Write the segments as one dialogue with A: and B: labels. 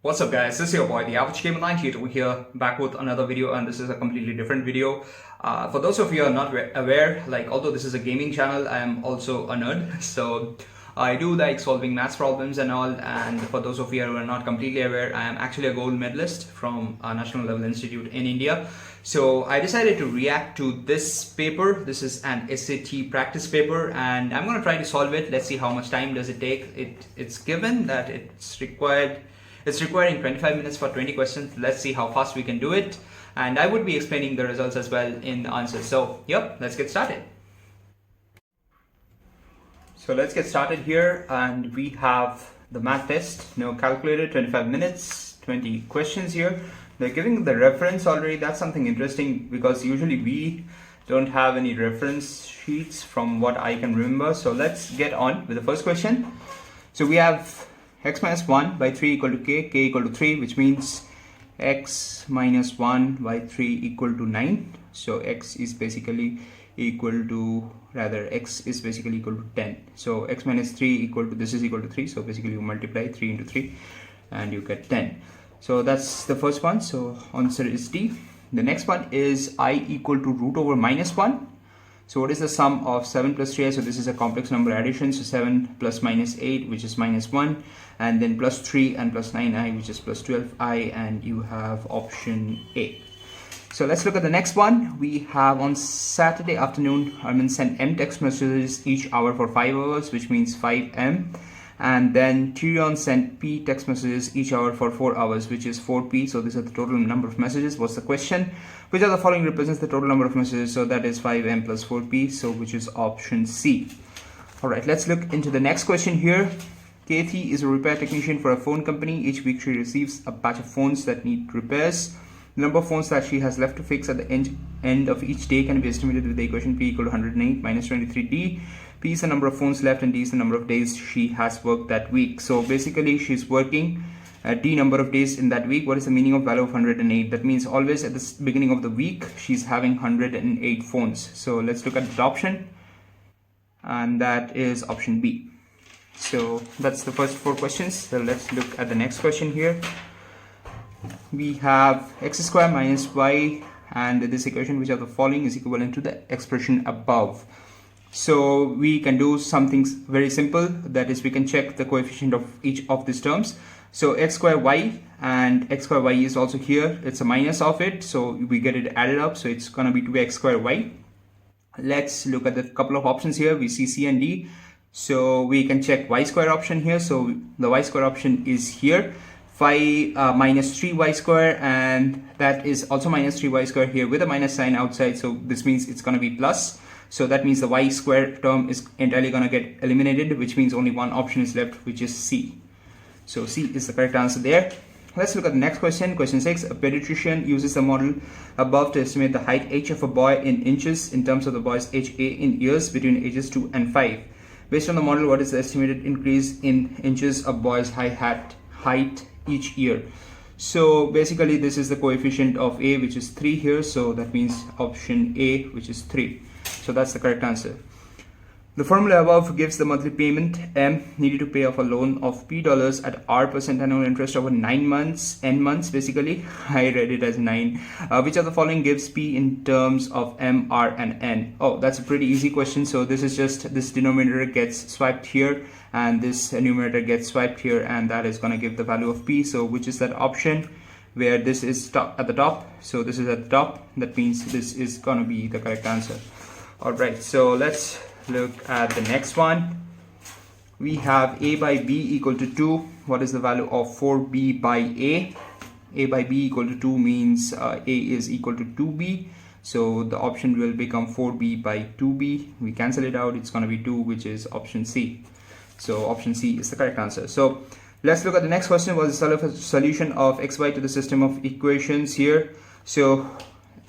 A: What's up guys, this is your boy the Average Gamer 98 over here, back with another video, and this is a completely different video. For those of you who are not aware, although this is a gaming channel, I am also a nerd. So I do like solving maths problems and all, and for those of you who are not completely aware, I am actually a gold medalist from a National Level Institute in India. So I decided to react to this paper. This is an SAT practice paper and I'm going to try to solve it. Let's see how much time does it take. It's given that it's requiring 25 minutes for 20 questions. Let's see how fast we can do it. And I would be explaining the results as well in the answers. So, yep, let's get started. So let's get started here. And we have the math test. No calculator, 25 minutes, 20 questions here. They're giving the reference already. That's something interesting because usually we don't have any reference sheets from what I can remember. So let's get on with the first question. So we have x minus 1 by 3 equal to k equal to 3, which means x minus 1 by 3 equal to 9. So x is basically equal to 10. So x minus 3 equal to, this is equal to 3. So basically you multiply 3 into 3 and you get 10. So that's the first one. So answer is D. The next one is I equal to root over minus 1. So what is the sum of 7 plus 3i? So this is a complex number addition. So 7 plus minus 8, which is minus 1. And then plus 3 and plus 9i, which is plus 12i. And you have option A. So let's look at the next one. We have on Saturday afternoon, Armin sent M text messages each hour for 5 hours, which means 5M. And then Tyrion sent P text messages each hour for 4 hours, which is 4P. So these are the total number of messages. What's the question? Which of the following represents the total number of messages? So that is 5M plus 4P, so which is option C. Alright, let's look into the next question here. Kathy is a repair technician for a phone company. Each week she receives a batch of phones that need repairs. The number of phones that she has left to fix at the end of each day can be estimated with the equation P equal to 108 minus 23D. P is the number of phones left and D is the number of days she has worked that week. So basically she's working D number of days in that week. What is the meaning of value of 108? That means always at the beginning of the week she's having 108 phones. So let's look at the option, and that is option B. So that's the first 4 questions. So let's look at the next question here. We have x squared minus y, and this equation, which of the following is equivalent to the expression above? So we can do something very simple, that is we can check the coefficient of each of these terms. So x squared y, and x squared y is also here, it's a minus of it, so we get it added up, so it's gonna be 2x squared y. Let's look at the couple of options here. We see C and D, so we can check y square option here. So the y square option is here, 5 minus 3y square, and that is also minus 3y square here with a minus sign outside, so this means it's going to be plus. So that means the y square term is entirely going to get eliminated, which means only one option is left, which is C. So C is the correct answer there. Let's look at the next question. Question 6. A pediatrician uses the model above to estimate the height h of a boy in inches in terms of the boy's HA in years between ages 2 and 5. Based on the model, what is the estimated increase in inches of boy's height each year? So basically this is the coefficient of A, which is 3 here, so that means option A, which is 3. So that's the correct answer. The formula above gives the monthly payment M needed to pay off a loan of P dollars at R% annual interest over 9 months, N months basically. I read it as 9. Which of the following gives P in terms of M, R and N? Oh, that's a pretty easy question. So this is just, this denominator gets swiped here and this numerator gets swiped here, and that is going to give the value of P. So which is that option where this is at the top? So this is at the top, that means this is going to be the correct answer. Alright, so let's look at the next one. We have A by B equal to 2. What is the value of 4B by A? A by B equal to 2 means A is equal to 2B. So the option will become 4B by 2B. We cancel it out, it's going to be 2, which is option C. So option C is the correct answer. So let's look at the next question. What is the solution of xy to the system of equations here? So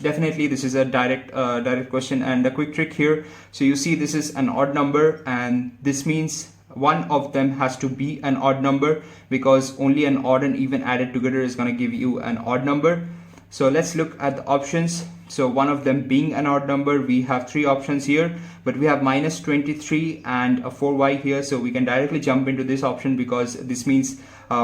A: definitely this is a direct question, and a quick trick here. So you see this is an odd number, and this means one of them has to be an odd number, because only an odd and even added together is going to give you an odd number. So let's look at the options. So one of them being an odd number, we have 3 options here, but we have minus 23 and a 4y here. So we can directly jump into this option, because this means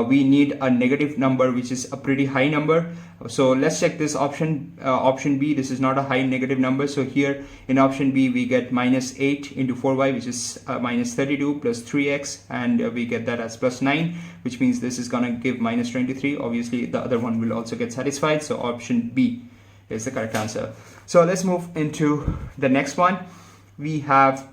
A: we need a negative number, which is a pretty high number. So let's check this option, option B. This is not a high negative number. So here in option B, we get minus 8 into 4y, which is minus 32 plus 3x, and we get that as plus 9, which means this is gonna give minus 23. Obviously, the other one will also get satisfied. So option B is the correct answer. So let's move into the next one. We have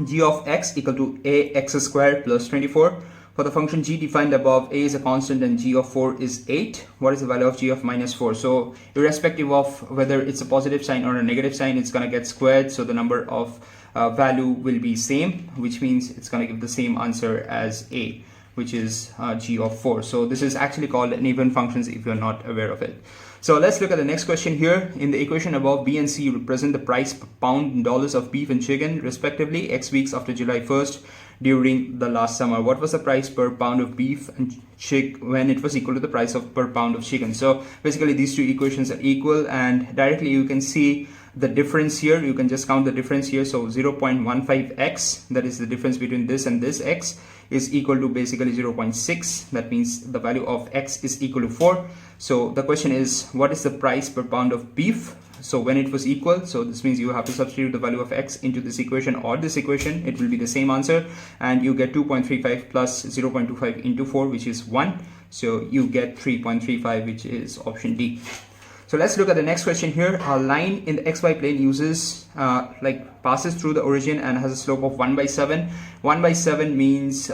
A: g of x equal to ax squared plus 24. For the function g defined above, a is a constant and g of 4 is 8. What is the value of g of minus 4? So irrespective of whether it's a positive sign or a negative sign, it's going to get squared. So the number of value will be same, which means it's going to give the same answer as a, which is g of 4. So this is actually called an even functions if you're not aware of it. So let's look at the next question here. In the equation above, B and C represent the price per pound in dollars of beef and chicken, respectively, X weeks after July 1st during the last summer. What was the price per pound of beef and chicken when it was equal to the price of per pound of chicken? So basically these two equations are equal, and directly you can see the difference here. You can just count the difference here. So 0.15x, that is the difference between this and this x, is equal to basically 0.6. That means the value of x is equal to 4. So the question is, what is the price per pound of beef? So when it was equal, so this means you have to substitute the value of x into this equation or this equation. It will be the same answer, and you get 2.35 plus 0.25 into 4, which is 1. So you get 3.35, which is option D. So let's look at the next question here. A line in the xy plane uses passes through the origin and has a slope of 1 by 7. 1 by 7 means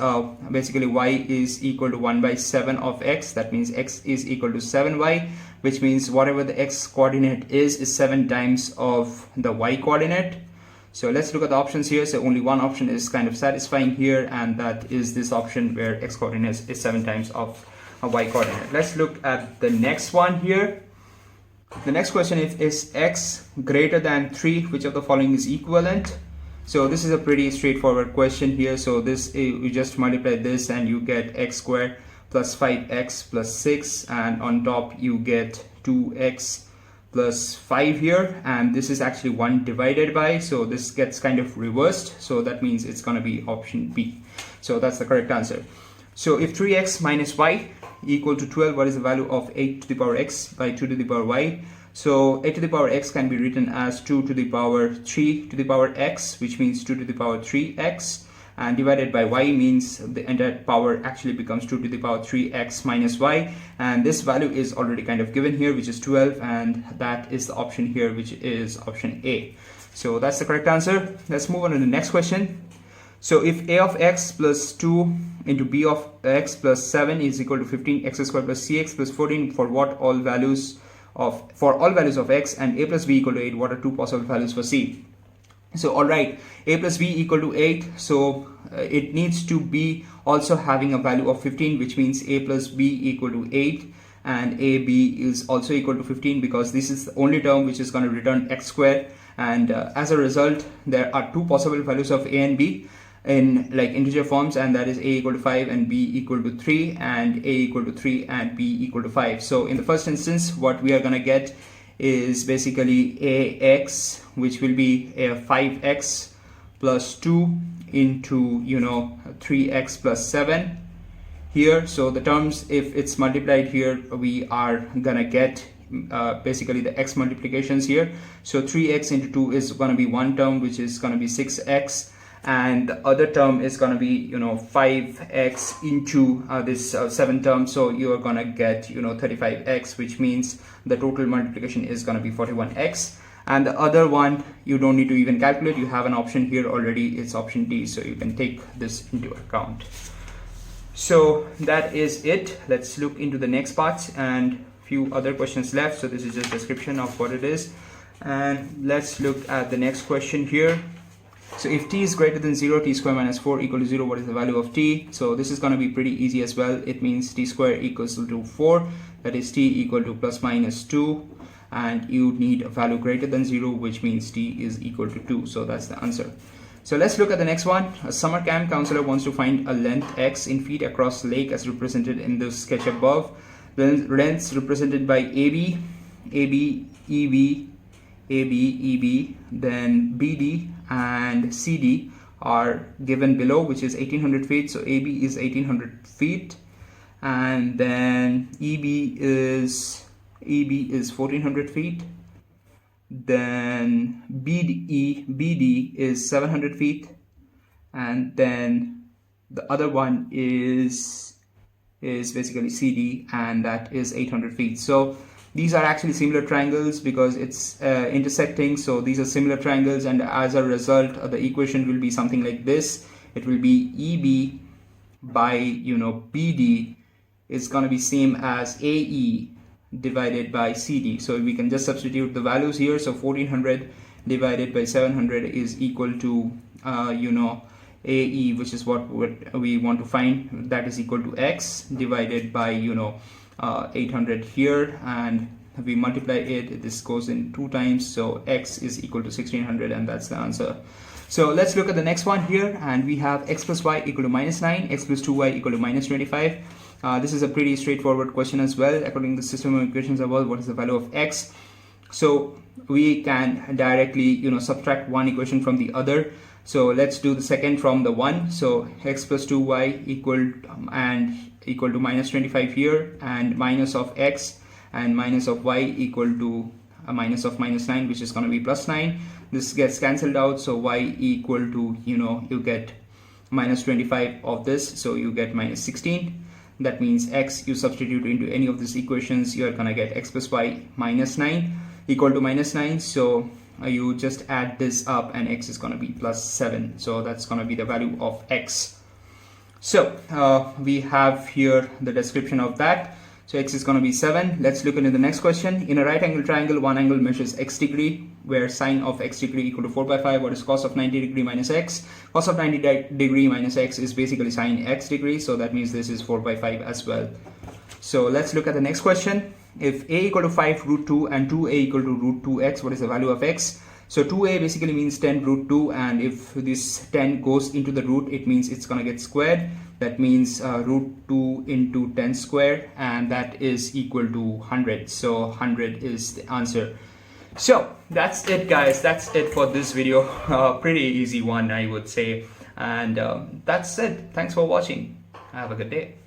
A: basically y is equal to 1 by 7 of x. That means x is equal to 7y, which means whatever the x coordinate is 7 times of the y coordinate. So let's look at the options here. So only one option is kind of satisfying here, and that is this option where x coordinate is 7 times of a y coordinate. Let's look at the next one here. The next question is x greater than 3, which of the following is equivalent? So this is a pretty straightforward question here. So this, you just multiply this and you get x squared plus 5x plus 6, and on top you get 2x plus 5 here, and this is actually 1 divided by, so this gets kind of reversed. So that means it's going to be option B. So that's the correct answer. So if 3x minus y equal to 12, what is the value of 8 to the power x by 2 to the power y? So 8 to the power x can be written as 2 to the power 3 to the power x, which means 2 to the power 3x, and divided by y means the entire power actually becomes 2 to the power 3x minus y, and this value is already kind of given here, which is 12, and that is the option here, which is option A. So that's the correct answer. Let's move on to the next question. So if a of x plus 2 into b of x plus 7 is equal to 15 x squared plus cx plus 14 for all values of x, and a plus b equal to 8, what are two possible values for c? So alright, a plus b equal to 8, so it needs to be also having a value of 15, which means a plus b equal to 8, and ab is also equal to 15, because this is the only term which is going to return x squared, and as a result there are two possible values of a and b in like integer forms, and that is a equal to 5 and b equal to 3, and a equal to 3 and b equal to 5. So in the first instance, what we are going to get is basically ax, which will be a 5x plus 2 into 3x plus 7 here. So the terms, if it's multiplied here, we are gonna get basically the x multiplications here. So 3x into 2 is going to be one term, which is going to be 6x, and the other term is going to be 5x into this 7 term, so you are going to get 35x, which means the total multiplication is going to be 41x. And the other one you don't need to even calculate, you have an option here already, it's option D, so you can take this into account. So that is it. Let's look into the next part and few other questions left. So this is just description of what it is, and let's look at the next question here. So if t is greater than 0, t square minus 4 equal to 0, what is the value of t? So this is going to be pretty easy as well. It means t square equals to 4, that is t equal to plus minus 2, and you need a value greater than 0, which means t is equal to 2. So that's the answer. So let's look at the next one. A summer camp counselor wants to find a length x in feet across lake as represented in the sketch above. The lengths represented by AB, AB, EB, AB, EB, then BD and CD are given below, which is 1800 feet. So AB is 1800 feet, and then EB is 1400 feet. Then BD is 700 feet, and then the other one is basically CD, and that is 800 feet. So these are actually similar triangles because it's intersecting. So these are similar triangles, and as a result, the equation will be something like this. It will be EB by BD is going to be same as AE divided by CD. So we can just substitute the values here. So 1400 divided by 700 is equal to AE, which is what we want to find. That is equal to X divided by 800 here, and we multiply it. This goes in 2 times, so X is equal to 1600, and that's the answer. So let's look at the next one here, and we have x plus y equal to -9, x plus 2y equal to -25. This is a pretty straightforward question as well. According to the system of equations above, what is the value of x? So we can directly subtract one equation from the other. So let's do the second from the one. So x plus 2y equal to -25 here, and minus of x and minus of y equal to a minus of -9, which is going to be +9. This gets cancelled out, so y equal to you get -25 of this, so you get -16. That means x, you substitute into any of these equations, you are going to get x plus y -9 equal to -9. So you just add this up, and x is going to be +7. So that's going to be the value of x. So we have here the description of that. So x is going to be 7. Let's look into the next question. In a right angle triangle, one angle measures x degree, where sine of x degree equal to 4/5. What is cos of 90 degree minus x? Cos of 90 degree minus x is basically sine x degree, so that means this is 4/5 as well. So let's look at the next question. If a equal to 5 root 2 and 2a equal to root 2x, what is the value of x? So 2a basically means 10 root 2, and if this 10 goes into the root, it means it's going to get squared. That means root 2 into 10 square, and that is equal to 100. So 100 is the answer. So that's it, guys. That's it for this video. Pretty easy one, I would say. And that's it. Thanks for watching. Have a good day.